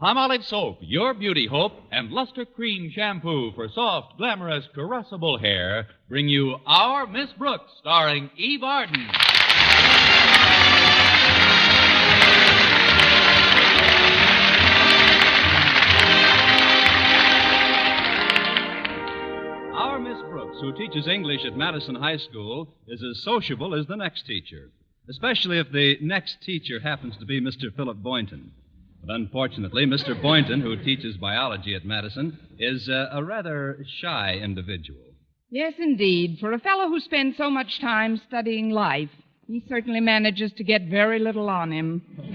Palmolive Soap, your beauty hope, and Luster Cream Shampoo for soft, glamorous, caressable hair bring you Our Miss Brooks, starring Eve Arden. Our Miss Brooks, who teaches English at Madison High School, is as sociable as the next teacher, especially if the next teacher happens to be Mr. Philip Boynton. But unfortunately, Mr. Boynton, who teaches biology at Madison, is a rather shy individual. Yes, indeed. For a fellow who spends so much time studying life, he certainly manages to get very little on him. Of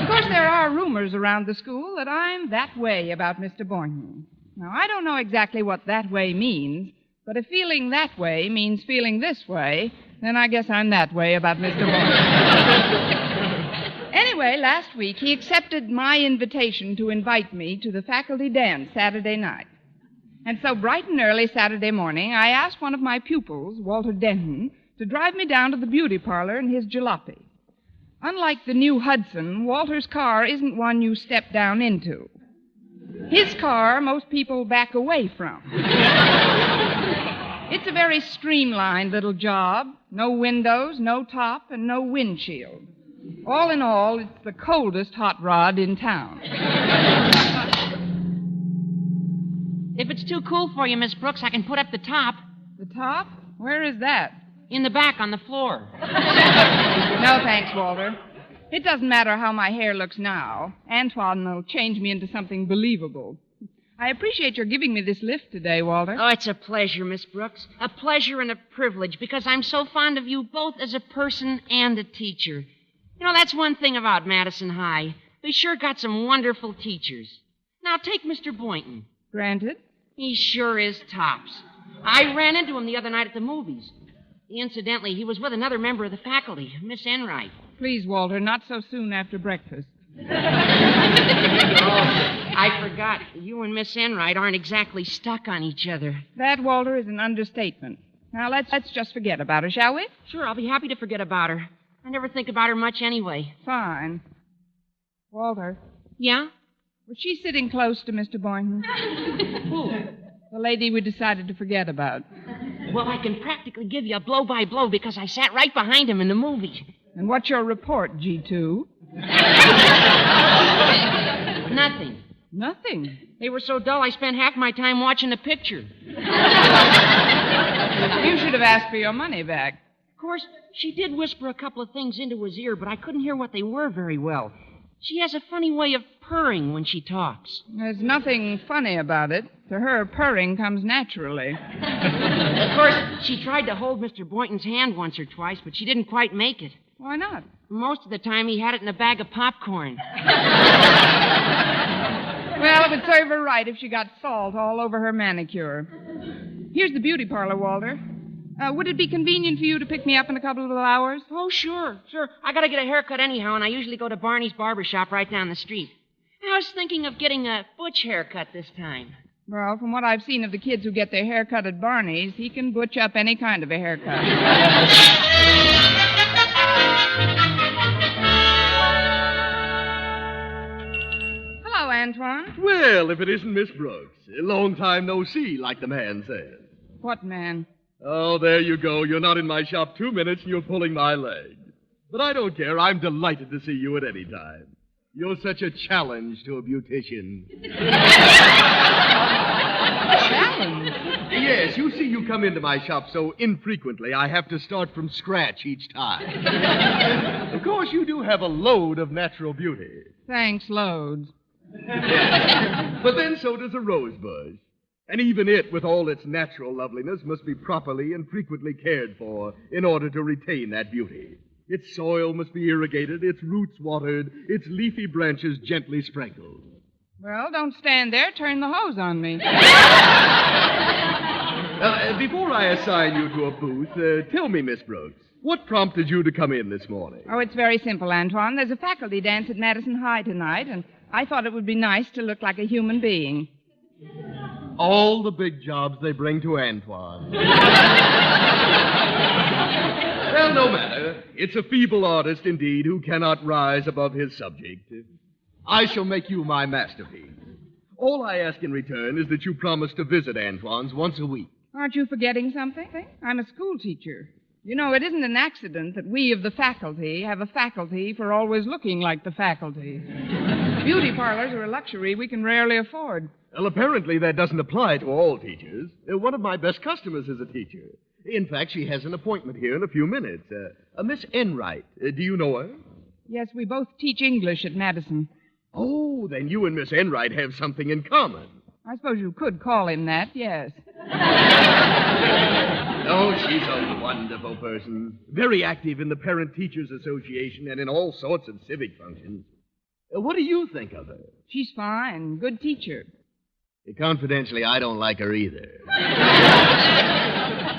course, there are rumors around the school that I'm that way about Mr. Boynton. Now, I don't know exactly what that way means, but if feeling that way means feeling this way, then I guess I'm that way about Mr. Boynton. Anyway, last week he accepted my invitation to invite me to the faculty dance Saturday night. And so bright and early Saturday morning, I asked one of my pupils, Walter Denton, to drive me down to the beauty parlor in his jalopy. Unlike the new Hudson, Walter's car isn't one you step down into. His car, most people back away from. It's a very streamlined little job. No windows, no top, and no windshield. All in all, it's the coldest hot rod in town. If it's too cool for you, Miss Brooks, I can put up the top. The top? Where is that? In the back on the floor. No, thanks, Walter. It doesn't matter how my hair looks now. Antoine will change me into something believable. I appreciate your giving me this lift today, Walter. Oh, it's a pleasure, Miss Brooks. A pleasure and a privilege, because I'm so fond of you both as a person and a teacher. You know, that's one thing about Madison High. We sure got some wonderful teachers. Now, take Mr. Boynton. Granted. He sure is tops. I ran into him the other night at the movies. Incidentally, he was with another member of the faculty, Miss Enright. Please, Walter, not so soon after breakfast. I forgot. You and Miss Enright aren't exactly stuck on each other. That, Walter, is an understatement. Now, let's just forget about her, shall we? Sure, I'll be happy to forget about her. I never think about her much anyway. Fine. Walter. Yeah? Was she sitting close to Mr. Boynton? Who? The lady we decided to forget about. Well, I can practically give you a blow-by-blow because I sat right behind him in the movie. And what's your report, G2? Nothing. Nothing? They were so dull I spent half my time watching the picture. You should have asked for your money back. Of course, she did whisper a couple of things into his ear, but I couldn't hear what they were very well. She has a funny way of purring when she talks. There's nothing funny about it. To her, purring comes naturally. Of course, she tried to hold Mr. Boynton's hand once or twice, but she didn't quite make it. Why not? Most of the time, he had it in a bag of popcorn. Well, it would serve her right if she got salt all over her manicure. Here's the beauty parlor, Walter. Would it be convenient for you to pick me up in a couple of hours? Oh, sure. I gotta get a haircut anyhow, and I usually go to Barney's barber shop right down the street. I was thinking of getting a butch haircut this time. Well, from what I've seen of the kids who get their hair cut at Barney's, he can butch up any kind of a haircut. Hello, Antoine. Well, if it isn't Miss Brooks. A long time no see, like the man says. What man? Oh, there you go. You're not in my shop 2 minutes and you're pulling my leg. But I don't care. I'm delighted to see you at any time. You're such a challenge to a beautician. Challenge? Yes, you see, you come into my shop so infrequently, I have to start from scratch each time. Of course, you do have a load of natural beauty. Thanks, loads. But then so does a rose bush. And even it, with all its natural loveliness, must be properly and frequently cared for in order to retain that beauty. Its soil must be irrigated, its roots watered, its leafy branches gently sprinkled. Well, don't stand there. Turn the hose on me. Before I assign you to a booth, tell me, Miss Brooks, what prompted you to come in this morning? Oh, it's very simple, Antoine. There's a faculty dance at Madison High tonight, and I thought it would be nice to look like a human being. All the big jobs they bring to Antoine. Well, no matter. It's a feeble artist, indeed, who cannot rise above his subject. I shall make you my masterpiece. All I ask in return is that you promise to visit Antoine's once a week. Aren't you forgetting something? I'm a school teacher. You know, it isn't an accident that we of the faculty have a faculty for always looking like the faculty. Beauty parlors are a luxury we can rarely afford. Well, apparently that doesn't apply to all teachers. One of my best customers is a teacher. In fact, she has an appointment here in a few minutes. Miss Enright. Do you know her? Yes, we both teach English at Madison. Oh, then you and Miss Enright have something in common. I suppose you could call him that, yes. Oh, she's a wonderful person. Very active in the Parent Teachers Association and in all sorts of civic functions. What do you think of her? She's fine. Good teacher. Confidentially, I don't like her either.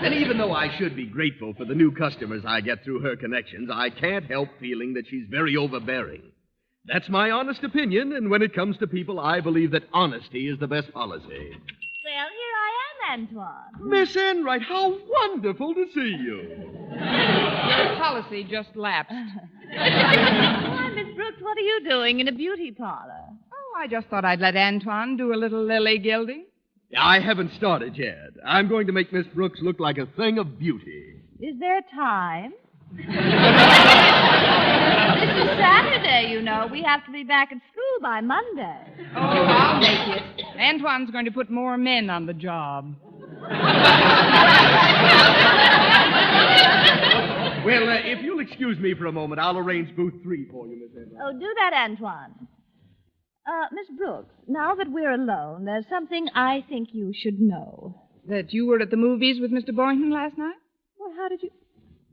And even though I should be grateful for the new customers I get through her connections, I can't help feeling that she's very overbearing. That's my honest opinion, and when it comes to people, I believe that honesty is the best policy. Well, here I am, Antoine. Miss Enright, how wonderful to see you. Your policy just lapsed. Why, Miss Brooks, what are you doing in a beauty parlor? Oh, I just thought I'd let Antoine do a little lily gilding. I haven't started yet. I'm going to make Miss Brooks look like a thing of beauty. Is there time? This is Saturday, you know. We have to be back at school by Monday. Oh, I'll make it. Antoine's going to put more men on the job. Well, if you'll excuse me for a moment, I'll arrange booth 3 for you, Miss Enright. Oh, do that, Antoine. Miss Brooks, now that we're alone, there's something I think you should know. That you were at the movies with Mr. Boynton last night? Well, how did you...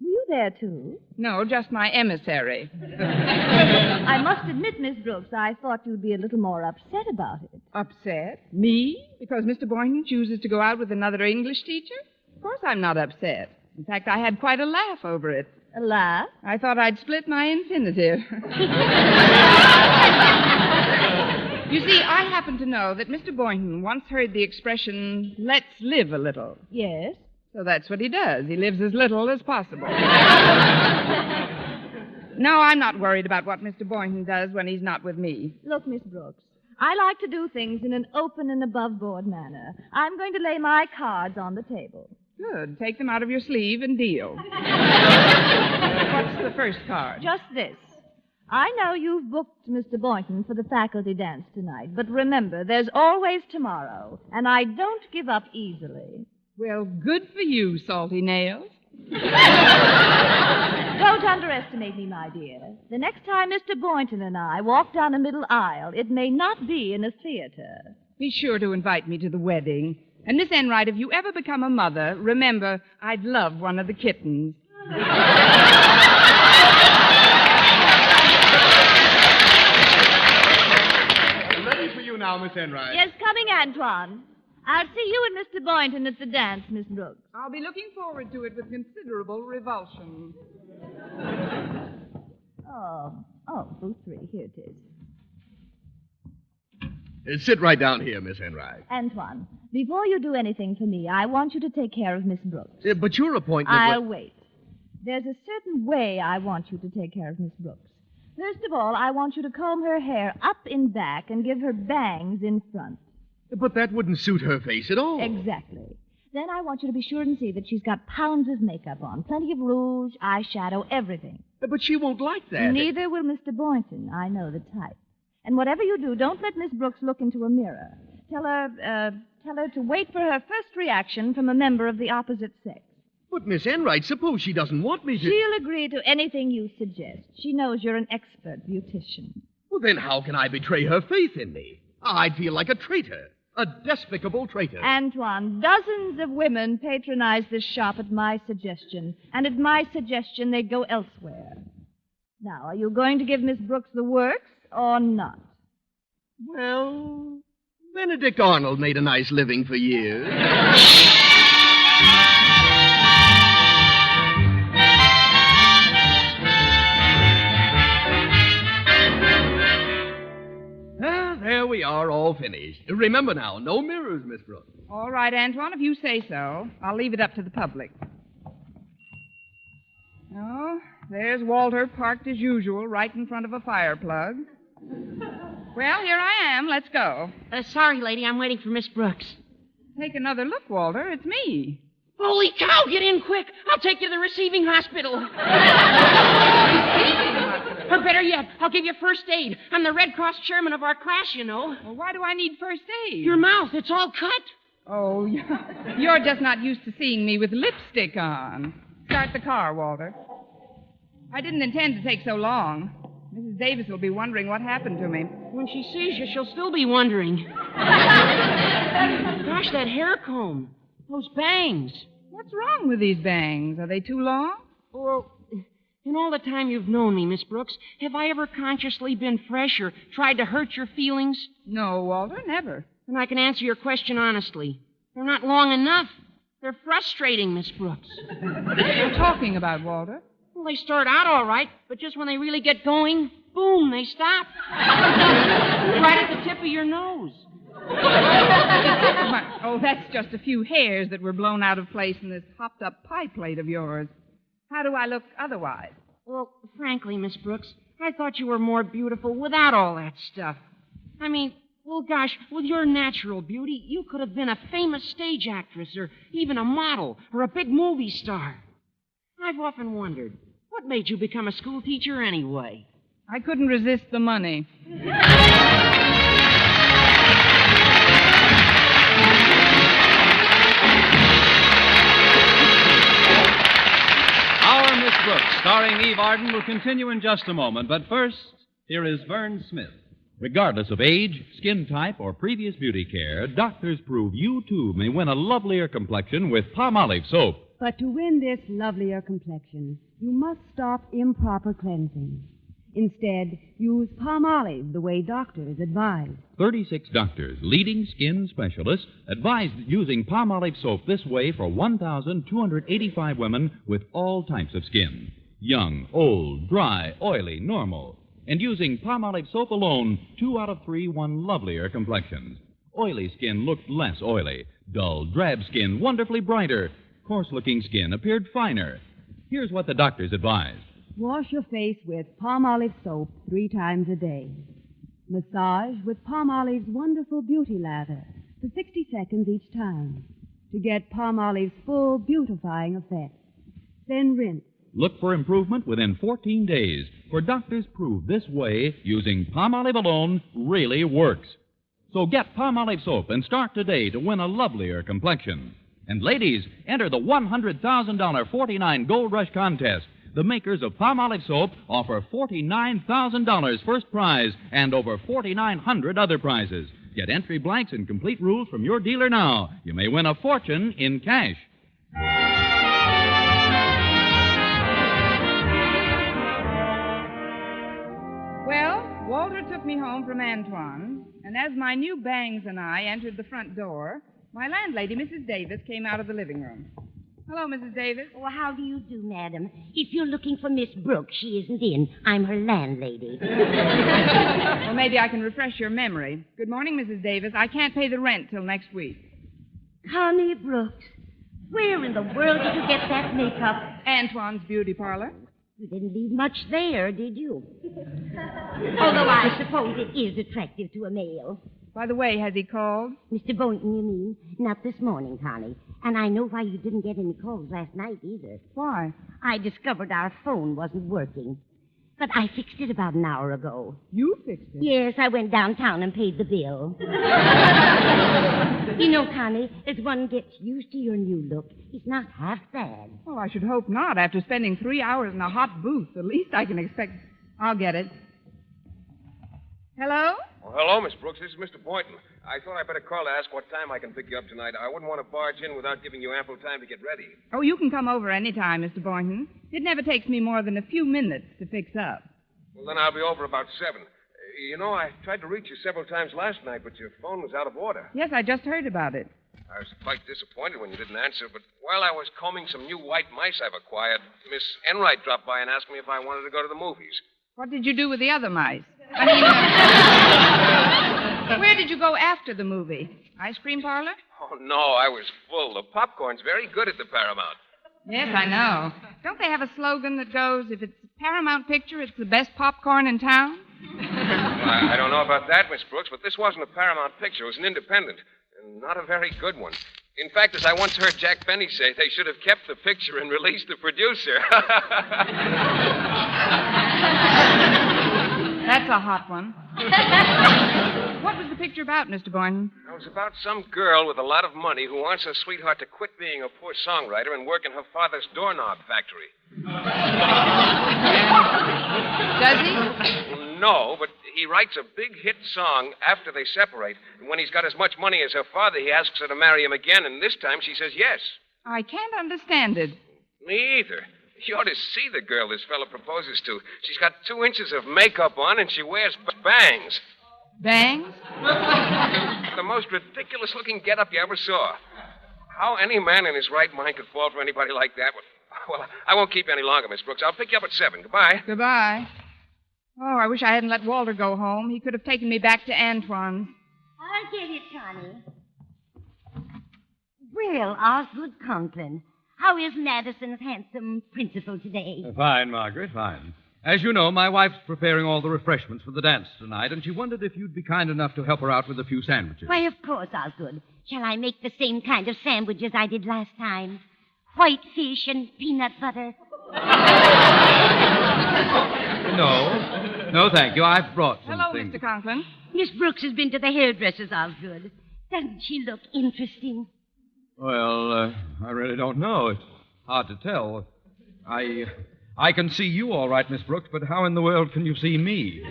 Were you there, too? No, just my emissary. I must admit, Miss Brooks, I thought you'd be a little more upset about it. Upset? Me? Because Mr. Boynton chooses to go out with another English teacher? Of course I'm not upset. In fact, I had quite a laugh over it. A laugh? I thought I'd split my infinitive. You see, I happen to know that Mr. Boynton once heard the expression, let's live a little. Yes? So that's what he does. He lives as little as possible. No, I'm not worried about what Mr. Boynton does when he's not with me. Look, Miss Brooks, I like to do things in an open and above-board manner. I'm going to lay my cards on the table. Good. Take them out of your sleeve and deal. What's the first card? Just this. I know you've booked Mr. Boynton for the faculty dance tonight, but remember, there's always tomorrow, and I don't give up easily. Well, good for you, Salty Nails. Don't underestimate me, my dear. The next time Mr. Boynton and I walk down a middle aisle, it may not be in a theater. Be sure to invite me to the wedding. And, Miss Enright, if you ever become a mother, remember, I'd love one of the kittens. Ready for you now, Miss Enright. Yes, coming, Antoine. I'll see you and Mr. Boynton at the dance, Miss Brooks. I'll be looking forward to it with considerable revulsion. Booth 3. Here it is. Sit right down here, Miss Enright. Antoine, before you do anything for me, I want you to take care of Miss Brooks. But your appointment... I'll wait. There's a certain way I want you to take care of Miss Brooks. First of all, I want you to comb her hair up in back and give her bangs in front. But that wouldn't suit her face at all. Exactly. Then I want you to be sure and see that she's got pounds of makeup on. Plenty of rouge, eyeshadow, everything. But she won't like that. Neither will Mr. Boynton. I know the type. And whatever you do, don't let Miss Brooks look into a mirror. Tell her to wait for her first reaction from a member of the opposite sex. But, Miss Enright, suppose she doesn't want me to... She'll agree to anything you suggest. She knows you're an expert beautician. Well, then how can I betray her faith in me? I'd feel like a traitor. A despicable traitor. Antoine, dozens of women patronize this shop at my suggestion. And at my suggestion, they go elsewhere. Now, are you going to give Miss Brooks the works or not? Well, Benedict Arnold made a nice living for years. There we are, all finished. Remember now, no mirrors, Miss Brooks. All right, Antoine, if you say so. I'll leave it up to the public. Oh, there's Walter parked as usual right in front of a fire plug. Well, here I am. Let's go. Sorry, lady, I'm waiting for Miss Brooks. Take another look, Walter. It's me. Holy cow, get in quick. I'll take you to the receiving hospital. Or better yet, I'll give you first aid. I'm the Red Cross chairman of our class, you know. Well, why do I need first aid? Your mouth, it's all cut. Oh, you're just not used to seeing me with lipstick on. Start the car, Walter. I didn't intend to take so long. Mrs. Davis will be wondering what happened to me. When she sees you, she'll still be wondering. Gosh, that hair comb. Those bangs. What's wrong with these bangs? Are they too long? Well, in all the time you've known me, Miss Brooks, have I ever consciously been fresh or tried to hurt your feelings? No, Walter, never. And I can answer your question honestly. They're not long enough. They're frustrating, Miss Brooks. What are you talking about, Walter? Well, they start out all right, but just when they really get going, boom, they stop. Right at the tip of your nose. Oh, that's just a few hairs that were blown out of place in this hopped-up pie plate of yours. How do I look otherwise? Well, frankly, Miss Brooks, I thought you were more beautiful without all that stuff. I mean, well, gosh, with your natural beauty, you could have been a famous stage actress or even a model or a big movie star. I've often wondered, what made you become a school teacher anyway? I couldn't resist the money. Our Miss Brooks, starring Eve Arden, will continue in just a moment. But first, here is Vern Smith. Regardless of age, skin type, or previous beauty care, doctors prove you, too, may win a lovelier complexion with Palmolive soap. But to win this lovelier complexion, you must stop improper cleansing. Instead, use Palmolive the way doctors advise. 36 doctors, leading skin specialists, advised using Palmolive soap this way for 1,285 women with all types of skin. Young, old, dry, oily, normal. And using Palmolive soap alone, 2 out of 3 won lovelier complexions. Oily skin looked less oily. Dull, drab skin wonderfully brighter. Coarse-looking skin appeared finer. Here's what the doctors advised. Wash your face with Palmolive soap 3 times a day. Massage with Palmolive's wonderful beauty lather for 60 seconds each time to get Palmolive's full beautifying effect. Then rinse. Look for improvement within 14 days, for doctors prove this way, using Palmolive alone, really works. So get Palmolive soap and start today to win a lovelier complexion. And ladies, enter the $100,000 49 Gold Rush contest. The makers of Palmolive soap offer $49,000 first prize and over 4,900 other prizes. Get entry blanks and complete rules from your dealer now. You may win a fortune in cash. Well, Walter took me home from Antoine, and as my new bangs and I entered the front door, my landlady, Mrs. Davis, came out of the living room. Hello, Mrs. Davis. Oh, how do you do, madam? If you're looking for Miss Brooks, she isn't in. I'm her landlady. Well, maybe I can refresh your memory. Good morning, Mrs. Davis. I can't pay the rent till next week. Connie Brooks, where in the world did you get that makeup? Antoine's beauty parlor. You didn't leave much there, did you? Although I suppose it is attractive to a male. By the way, has he called? Mr. Boynton, you mean? Not this morning, Connie. And I know why you didn't get any calls last night either. Why? I discovered our phone wasn't working. But I fixed it about an hour ago. You fixed it? Yes, I went downtown and paid the bill. You know, Connie, as one gets used to your new look, it's not half bad. Oh, I should hope not. After spending 3 hours in a hot booth, the least I can expect... I'll get it. Hello? Well, hello, Miss Brooks. This is Mr. Boynton. I thought I'd better call to ask what time I can pick you up tonight. I wouldn't want to barge in without giving you ample time to get ready. Oh, you can come over any time, Mr. Boynton. It never takes me more than a few minutes to fix up. Well, then I'll be over about 7. You know, I tried to reach you several times last night, but your phone was out of order. Yes, I just heard about it. I was quite disappointed when you didn't answer, but while I was combing some new white mice I've acquired, Miss Enright dropped by and asked me if I wanted to go to the movies. What did you do with the other mice? I mean, where did you go after the movie? Ice cream parlor? Oh, no, I was full. The popcorn's very good at the Paramount. Yes, I know. Don't they have a slogan that goes, if it's a Paramount picture, it's the best popcorn in town? I don't know about that, Miss Brooks, but this wasn't a Paramount picture. It was an independent, and not a very good one. In fact, as I once heard Jack Benny say, they should have kept the picture and released the producer. That's a hot one. What was the picture about, Mr. Boynton? It was about some girl with a lot of money who wants her sweetheart to quit being a poor songwriter and work in her father's doorknob factory. Does he? No, but he writes a big hit song after they separate. And when he's got as much money as her father, he asks her to marry him again, and this time she says yes. I can't understand it. Me either. You ought to see the girl this fellow proposes to. She's got 2 inches of makeup on, and she wears bangs. Bangs? The most ridiculous-looking get-up you ever saw. How any man in his right mind could fall for anybody like that? Well, I won't keep you any longer, Miss Brooks. I'll pick you up at 7. Goodbye. Goodbye. Oh, I wish I hadn't let Walter go home. He could have taken me back to Antoine's. I'll get it, Connie. Well, Osgood Conklin, how is Madison's handsome principal today? Fine, Margaret, fine. As you know, my wife's preparing all the refreshments for the dance tonight, and she wondered if you'd be kind enough to help her out with a few sandwiches. Why, of course, Osgood. Shall I make the same kind of sandwiches I did last time? White fish and peanut butter? No, thank you. I've brought some Hello, things. Mr. Conklin. Miss Brooks has been to the hairdresser's, Osgood. Doesn't she look interesting? Well, I really don't know. It's hard to tell. I can see you all right, Miss Brooks, but how in the world can you see me?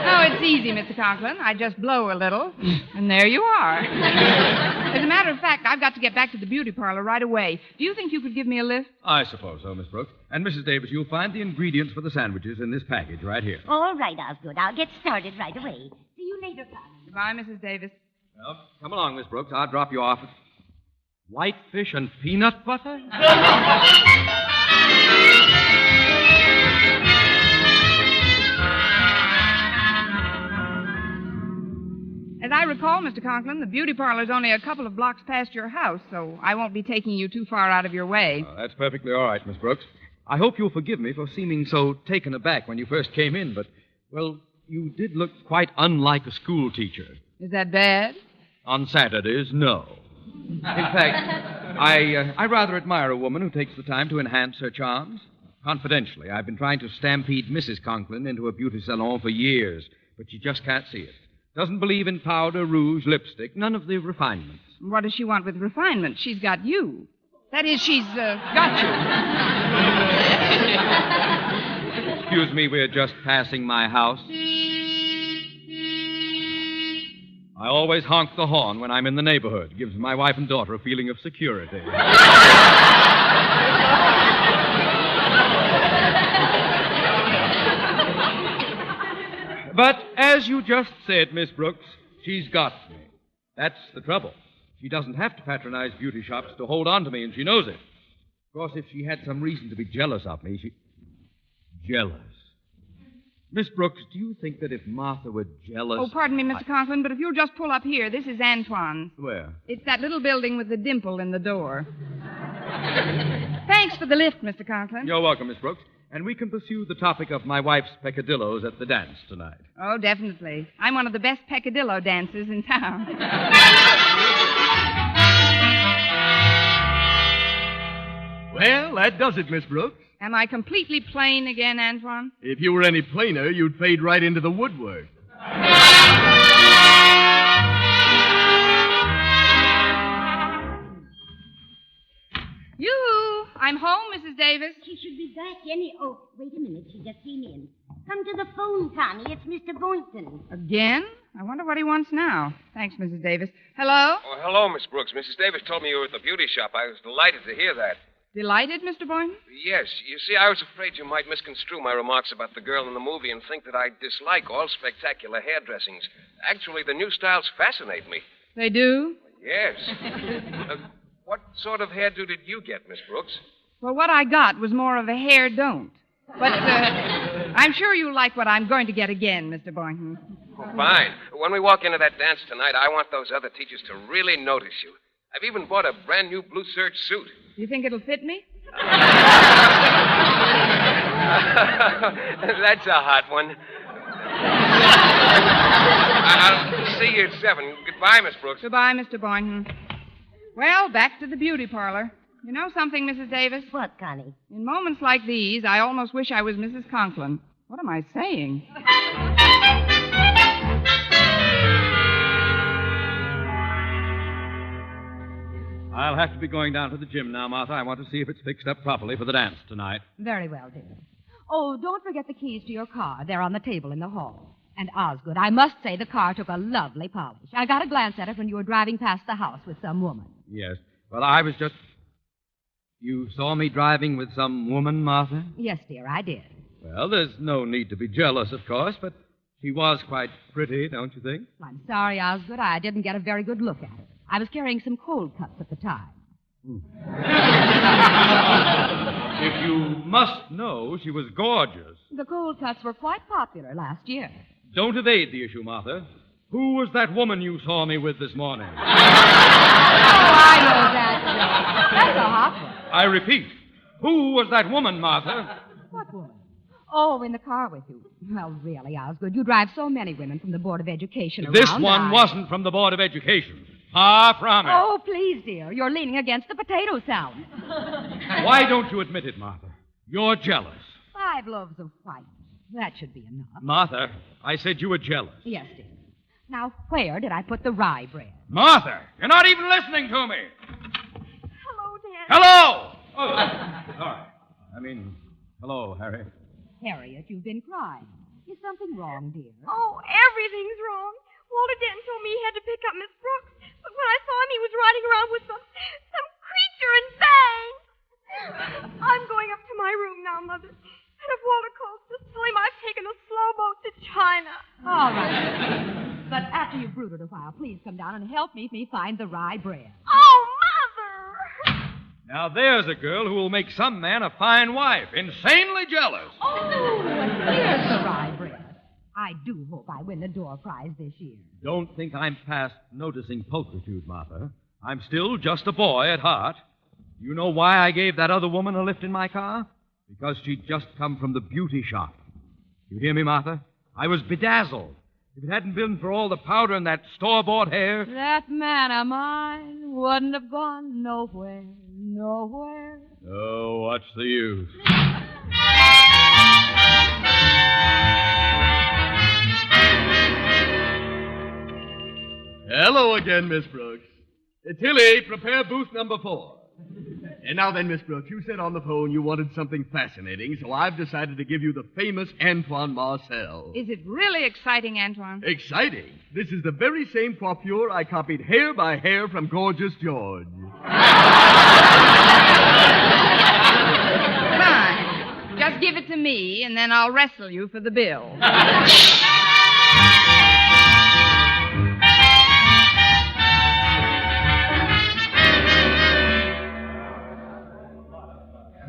Oh, it's easy, Mr. Conklin. I just blow a little, and there you are. As a matter of fact, I've got to get back to the beauty parlor right away. Do you think you could give me a lift? I suppose so, Miss Brooks. And, Mrs. Davis, you'll find the ingredients for the sandwiches in this package right here. All right, Osgood. I'll get started right away. See you later, Connie. Goodbye, Mrs. Davis. Well, come along, Miss Brooks. I'll drop you off at white fish and peanut butter? As I recall, Mr. Conklin, the beauty parlor's only a couple of blocks past your house, so I won't be taking you too far out of your way. That's perfectly all right, Miss Brooks. I hope you'll forgive me for seeming so taken aback when you first came in, but, well, you did look quite unlike a school teacher. Is that bad? On Saturdays, no. In fact, I rather admire a woman who takes the time to enhance her charms. Confidentially, I've been trying to stampede Mrs. Conklin into a beauty salon for years, but she just can't see it. Doesn't believe in powder, rouge, lipstick, none of the refinements. What does she want with refinement? She's got you. That is, she's got you. Excuse me, we're just passing my house. I always honk the horn when I'm in the neighborhood. It gives my wife and daughter a feeling of security. But as you just said, Miss Brooks, she's got me. That's the trouble. She doesn't have to patronize beauty shops to hold on to me, and she knows it. Of course, if she had some reason to be jealous of me, Jealous. Miss Brooks, do you think that if Martha were jealous... Oh, pardon me, Mr. Conklin, but if you'll just pull up here, this is Antoine's. Where? It's that little building with the dimple in the door. Thanks for the lift, Mr. Conklin. You're welcome, Miss Brooks. And we can pursue the topic of my wife's peccadillos at the dance tonight. Oh, definitely. I'm one of the best peccadillo dancers in town. Well, that does it, Miss Brooks. Am I completely plain again, Antoine? If you were any plainer, you'd fade right into the woodwork. Yoo-hoo! I'm home, Mrs. Davis. She should be back any... Oh, wait a minute. She just came in. Come to the phone, Connie. It's Mr. Boynton. Again? I wonder what he wants now. Thanks, Mrs. Davis. Hello? Oh, hello, Miss Brooks. Mrs. Davis told me you were at the beauty shop. I was delighted to hear that. Delighted, Mr. Boynton? Yes. You see, I was afraid you might misconstrue my remarks about the girl in the movie and think that I dislike all spectacular hairdressings. Actually, the new styles fascinate me. They do? Yes. What sort of hairdo did you get, Miss Brooks? Well, what I got was more of a hair don't. But I'm sure you'll like what I'm going to get again, Mr. Boynton. Oh, fine. When we walk into that dance tonight, I want those other teachers to really notice you. I've even bought a brand new blue serge suit. You think it'll fit me? That's a hot one. I'll see you at 7. Goodbye, Miss Brooks. Goodbye, Mr. Boynton. Well, back to the beauty parlor. You know something, Mrs. Davis? What, Connie? In moments like these, I almost wish I was Mrs. Conklin. What am I saying? I'll have to be going down to the gym now, Martha. I want to see if it's fixed up properly for the dance tonight. Very well, dear. Oh, don't forget the keys to your car. They're on the table in the hall. And Osgood, I must say the car took a lovely polish. I got a glance at it when you were driving past the house with some woman. Yes. Well, I was just... You saw me driving with some woman, Martha? Yes, dear, I did. Well, there's no need to be jealous, of course, but she was quite pretty, don't you think? I'm sorry, Osgood. I didn't get a very good look at her. I was carrying some cold cuts at the time. If you must know, she was gorgeous. The cold cuts were quite popular last year. Don't evade the issue, Martha. Who was that woman you saw me with this morning? Oh, I know that, Joe. That's a hot one. I repeat, who was that woman, Martha? What woman? Oh, in the car with you. Well, really, Osgood, you drive so many women from the Board of Education around. This one wasn't from the Board of Education. Far from it. Oh, please, dear. You're leaning against the potato salad. Why don't you admit it, Martha? You're jealous. 5 loaves of white. That should be enough. Martha, I said you were jealous. Yes, dear. Now, where did I put the rye bread? Martha, you're not even listening to me. Hello, Dad. Hello! Oh, sorry. Hello, Harry. Harriet, you've been crying. Is something wrong, dear? Oh, everything's wrong. Walter Denton told me he had to pick up Miss Brooks, but when I saw him, he was riding around with some creature in bangs. I'm going up to my room now, Mother. And if Walter calls, just tell him I've taken a slow boat to China. All right. But after you've brooded a while, please come down and help me find the rye bread. Oh, Mother! Now, there's a girl who will make some man a fine wife. Insanely jealous. Oh, here's the rye bread. I do hope I win the door prize this year. Don't think I'm past noticing pulchritude, Martha. I'm still just a boy at heart. You know why I gave that other woman a lift in my car? Because she'd just come from the beauty shop. You hear me, Martha? I was bedazzled. If it hadn't been for all the powder and that store-bought hair... That man of mine wouldn't have gone nowhere. Oh, what's the use? Hello again, Miss Brooks. Tilly, prepare booth number 4. And now then, Miss Brooks, you said on the phone you wanted something fascinating, so I've decided to give you the famous Antoine Marcel. Is it really exciting, Antoine? Exciting? This is the very same coiffure I copied hair by hair from Gorgeous George. Fine. Just give it to me, and then I'll wrestle you for the bill.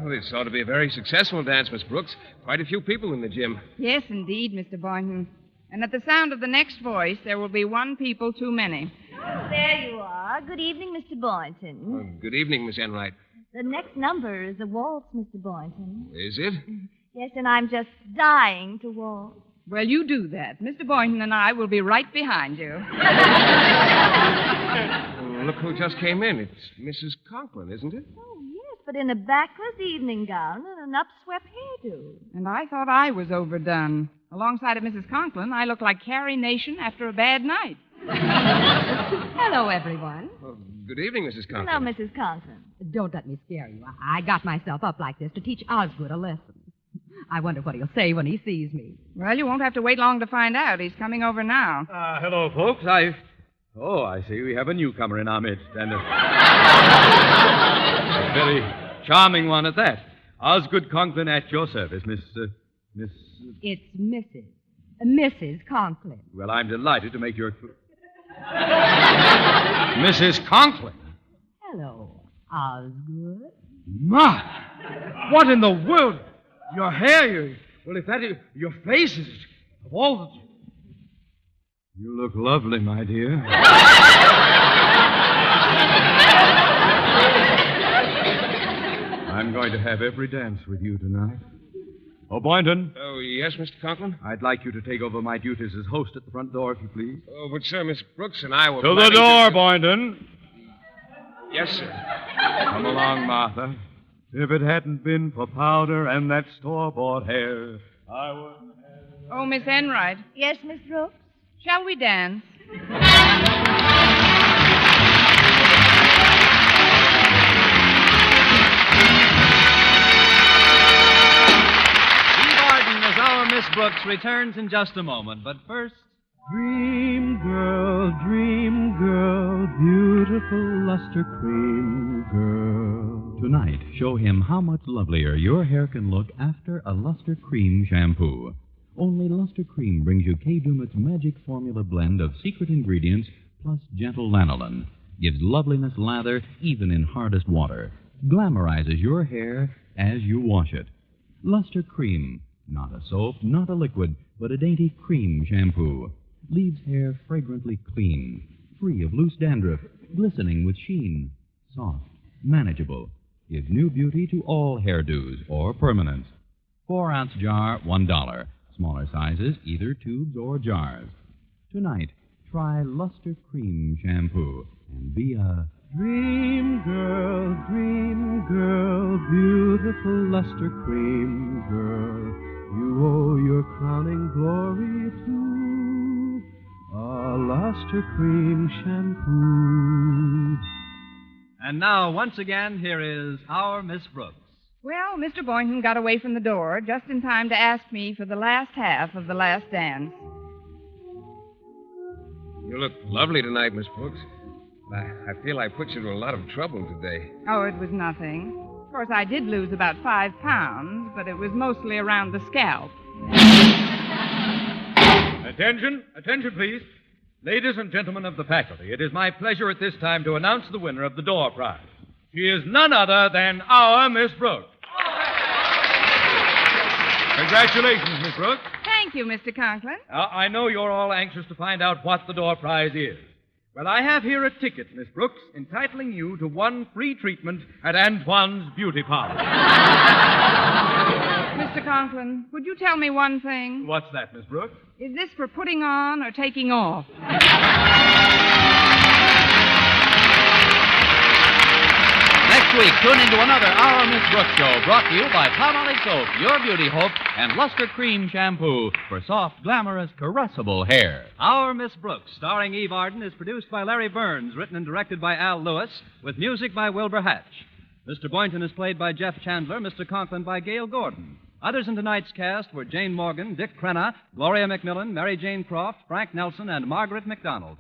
Well, this ought to be a very successful dance, Miss Brooks. Quite a few people in the gym. Yes, indeed, Mr. Boynton. And at the sound of the next voice, there will be one people too many. Oh, there you are. Good evening, Mr. Boynton. Well, good evening, Miss Enright. The next number is a waltz, Mr. Boynton. Is it? Yes, and I'm just dying to waltz. Well, you do that. Mr. Boynton and I will be right behind you. Well, look who just came in. It's Mrs. Conklin, isn't it? Oh, yes, but in a backless evening gown and an upswept hairdo. And I thought I was overdone. Alongside of Mrs. Conklin, I look like Carrie Nation after a bad night. Hello, everyone. Well, good evening, Mrs. Conklin. Hello, Mrs. Conklin. Don't let me scare you. I got myself up like this to teach Osgood a lesson. I wonder what he'll say when he sees me. Well, you won't have to wait long to find out. He's coming over now. Hello, folks. I see. We have a newcomer in our midst, and a very charming one at that. Osgood Conklin at your service, Miss... It's Mrs. Conklin. Well, I'm delighted to make your... Mrs. Conklin. Hello, Osgood. My! What in the world? Your hair, well, if that is... Your face is... Of all the... You look lovely, my dear. I'm going to have every dance with you tonight. Oh, Boynton. Oh, yes, Mr. Conklin? I'd like you to take over my duties as host at the front door, if you please. Oh, but, sir, Miss Brooks and I were To the planning door, Boynton. Yes, sir. Come along, Martha. If it hadn't been for powder and that store-bought hair, I wouldn't have... Oh, Miss Enright. Yes, Miss Brooks? Shall we dance? Eve Arden as our Miss Brooks returns in just a moment. But first... Dream girl, beautiful luster cream girl. Tonight, show him how much lovelier your hair can look after a Luster Cream shampoo. Only Luster Cream brings you Kay Dumit's magic formula blend of secret ingredients plus gentle lanolin. Gives loveliness lather even in hardest water. Glamorizes your hair as you wash it. Luster Cream. Not a soap, not a liquid, but a dainty cream shampoo. Leaves hair fragrantly clean, free of loose dandruff, glistening with sheen. Soft, manageable. Gives new beauty to all hairdos or permanents. 4-ounce jar, $1. Smaller sizes, either tubes or jars. Tonight, try Luster Cream Shampoo and be a Dream girl, beautiful luster cream girl. You owe your crowning glory to a luster cream shampoo. And now, once again, here is our Miss Brooks. Well, Mr. Boynton got away from the door just in time to ask me for the last half of the last dance. You look lovely tonight, Miss Brooks. I feel I put you to a lot of trouble today. Oh, it was nothing. Of course, I did lose about 5 pounds, but it was mostly around the scalp. Attention, please. Ladies and gentlemen of the faculty, it is my pleasure at this time to announce the winner of the door prize. She is none other than our Miss Brooks. Congratulations, Miss Brooks. Thank you, Mr. Conklin. I know you're all anxious to find out what the door prize is. Well, I have here a ticket, Miss Brooks, entitling you to 1 free treatment at Antoine's Beauty Parlor. Mr. Conklin, would you tell me one thing? What's that, Miss Brooks? Is this for putting on or taking off? Next week, tune into another Our Miss Brooks show brought to you by Palmolive Soap, Your Beauty Hope, and Luster Cream Shampoo for soft, glamorous, caressable hair. Our Miss Brooks, starring Eve Arden, is produced by Larry Burns, written and directed by Al Lewis, with music by Wilbur Hatch. Mr. Boynton is played by Jeff Chandler, Mr. Conklin by Gail Gordon. Others in tonight's cast were Jane Morgan, Dick Crenna, Gloria McMillan, Mary Jane Croft, Frank Nelson, and Margaret McDonald.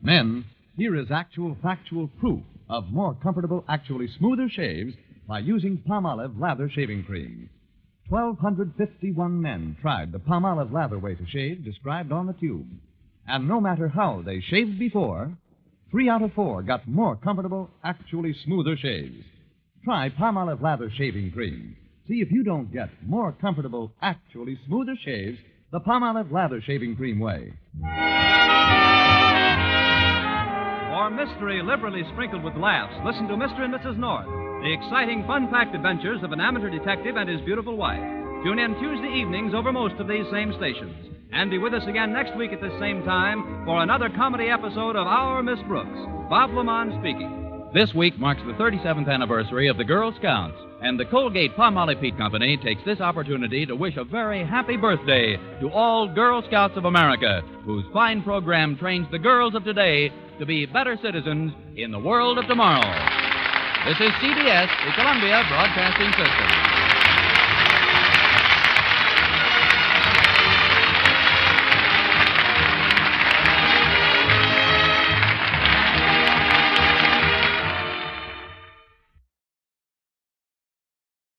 Men, here is actual factual proof of more comfortable, actually smoother shaves by using Palmolive Lather Shaving Cream. 1,251 men tried the Palmolive Lather way to shave described on the tube. And no matter how they shaved before, 3 out of 4 got more comfortable, actually smoother shaves. Try Palmolive Lather Shaving Cream. See if you don't get more comfortable, actually smoother shaves the Palmolive Lather Shaving Cream way. For mystery liberally sprinkled with laughs, listen to Mr. and Mrs. North, the exciting, fun-packed adventures of an amateur detective and his beautiful wife. Tune in Tuesday evenings over most of these same stations. And be with us again next week at this same time for another comedy episode of Our Miss Brooks. Bob Lamont speaking. This week marks the 37th anniversary of the Girl Scouts, and the Colgate Palmolive Peat Company takes this opportunity to wish a very happy birthday to all Girl Scouts of America, whose fine program trains the girls of today to be better citizens in the world of tomorrow. This is CBS, the Columbia Broadcasting System.